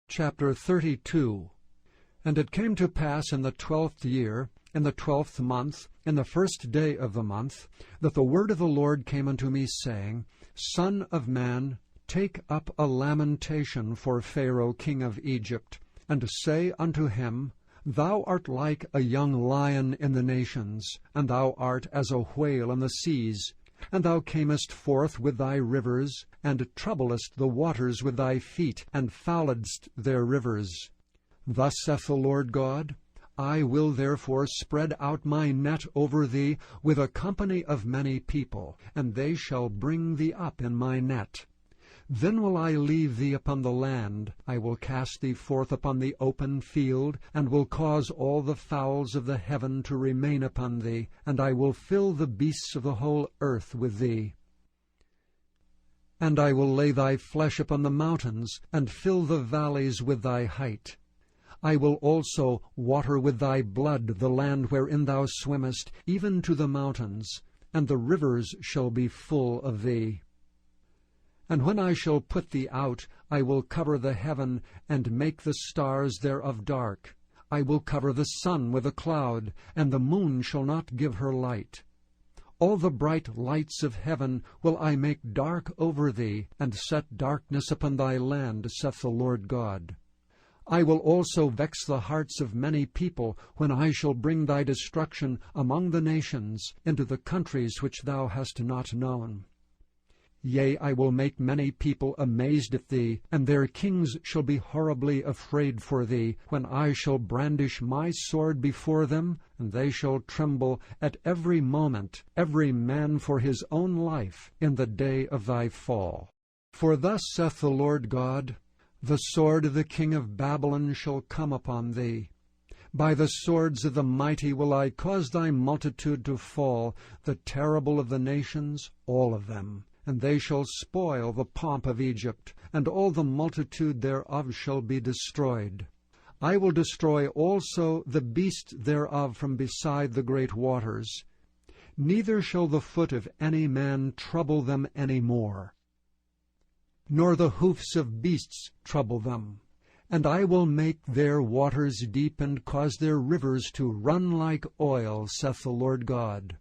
Chapter 32. And it came to pass in the 12th year, in the 12th month, in the first day of the month, that the word of the Lord came unto me, saying, Son of man, take up a lamentation for Pharaoh king of Egypt, and say unto him, Thou art like a young lion in the nations, and thou art as a whale in the seas. And thou camest forth with thy rivers, and troublest the waters with thy feet, and fouledst their rivers. Thus saith the Lord God, I will therefore spread out my net over thee with a company of many people, and they shall bring thee up in my net. Then will I leave thee upon the land, I will cast thee forth upon the open field, and will cause all the fowls of the heaven to remain upon thee, and I will fill the beasts of the whole earth with thee. And I will lay thy flesh upon the mountains, and fill the valleys with thy height. I will also water with thy blood the land wherein thou swimmest, even to the mountains, and the rivers shall be full of thee. And when I shall put thee out, I will cover the heaven, and make the stars thereof dark. I will cover the sun with a cloud, and the moon shall not give her light. All the bright lights of heaven will I make dark over thee, and set darkness upon thy land, saith the Lord God. I will also vex the hearts of many people, when I shall bring thy destruction among the nations, into the countries which thou hast not known. Yea, I will make many people amazed at thee, and their kings shall be horribly afraid for thee, when I shall brandish my sword before them, and they shall tremble at every moment, every man for his own life, in the day of thy fall. For thus saith the Lord God, The sword of the king of Babylon shall come upon thee. By the swords of the mighty will I cause thy multitude to fall, the terrible of the nations, all of them. And they shall spoil the pomp of Egypt, and all the multitude thereof shall be destroyed. I will destroy also the beasts thereof from beside the great waters. Neither shall the foot of any man trouble them any more, nor the hoofs of beasts trouble them. And I will make their waters deep, and cause their rivers to run like oil, saith the Lord God.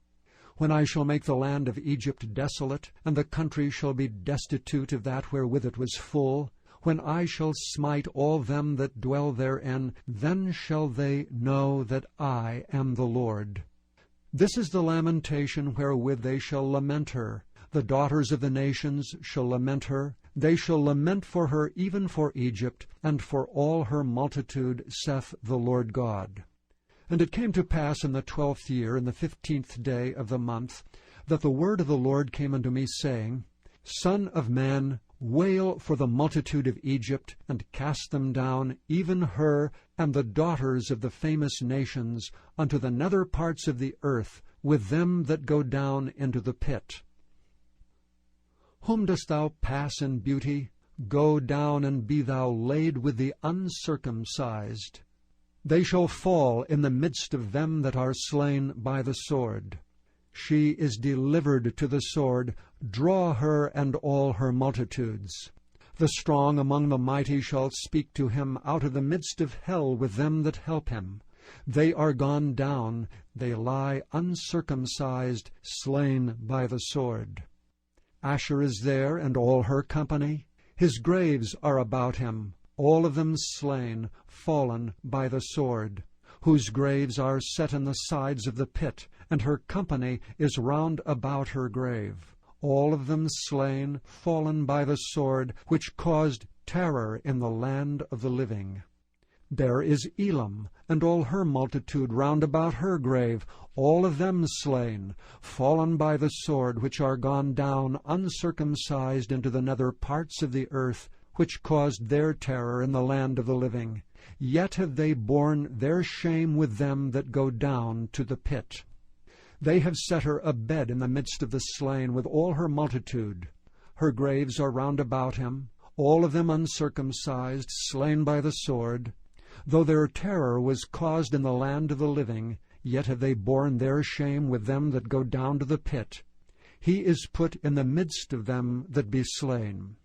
When I shall make the land of Egypt desolate, and the country shall be destitute of that wherewith it was full, when I shall smite all them that dwell therein, then shall they know that I am the Lord. This is the lamentation wherewith they shall lament her. The daughters of the nations shall lament her. They shall lament for her, even for Egypt, and for all her multitude, saith the Lord God. And it came to pass in the 12th year, in the 15th day of the month, that the word of the Lord came unto me, saying, Son of man, wail for the multitude of Egypt, and cast them down, even her, and the daughters of the famous nations, unto the nether parts of the earth, with them that go down into the pit. Whom dost thou pass in beauty? Go down, and be thou laid with the uncircumcised. They shall fall in the midst of them that are slain by the sword. She is delivered to the sword. Draw her and all her multitudes. The strong among the mighty shall speak to him out of the midst of hell with them that help him. They are gone down, they lie uncircumcised, slain by the sword. Asher is there, and all her company. His graves are about him. All of them slain, fallen by the sword, whose graves are set in the sides of the pit, and her company is round about her grave. All of them slain, fallen by the sword, which caused terror in the land of the living. There is Elam, and all her multitude round about her grave, all of them slain, fallen by the sword, which are gone down uncircumcised into the nether parts of the earth, which caused their terror in the land of the living. Yet have they borne their shame with them that go down to the pit. They have set her a bed in the midst of the slain with all her multitude. Her graves are round about him, all of them uncircumcised, slain by the sword. Though their terror was caused in the land of the living, yet have they borne their shame with them that go down to the pit. He is put in the midst of them that be slain.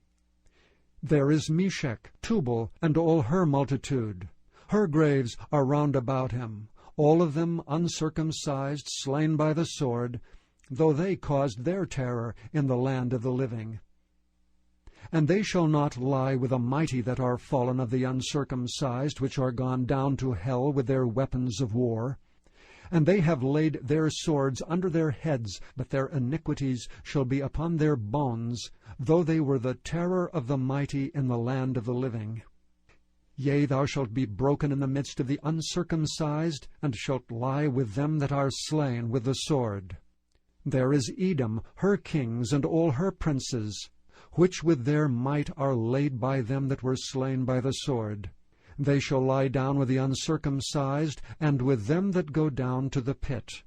There is Meshech, Tubal, and all her multitude. Her graves are round about him, all of them uncircumcised, slain by the sword, though they caused their terror in the land of the living. And they shall not lie with the mighty that are fallen of the uncircumcised, which are gone down to hell with their weapons of war. And they have laid their swords under their heads, but their iniquities shall be upon their bones, though they were the terror of the mighty in the land of the living. Yea, thou shalt be broken in the midst of the uncircumcised, and shalt lie with them that are slain with the sword. There is Edom, her kings, and all her princes, which with their might are laid by them that were slain by the sword. They shall lie down with the uncircumcised, and with them that go down to the pit.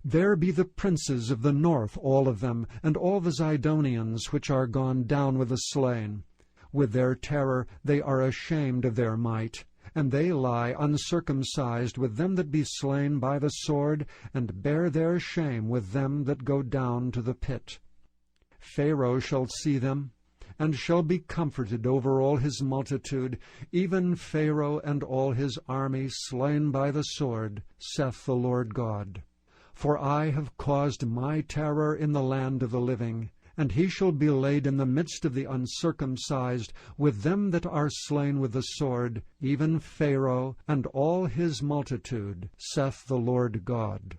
There be the princes of the north, all of them, and all the Zidonians, which are gone down with the slain. With their terror they are ashamed of their might, and they lie uncircumcised with them that be slain by the sword, and bear their shame with them that go down to the pit. Pharaoh shall see them, and shall be comforted over all his multitude, even Pharaoh and all his army slain by the sword, saith the Lord God. For I have caused my terror in the land of the living, and he shall be laid in the midst of the uncircumcised, with them that are slain with the sword, even Pharaoh and all his multitude, saith the Lord God.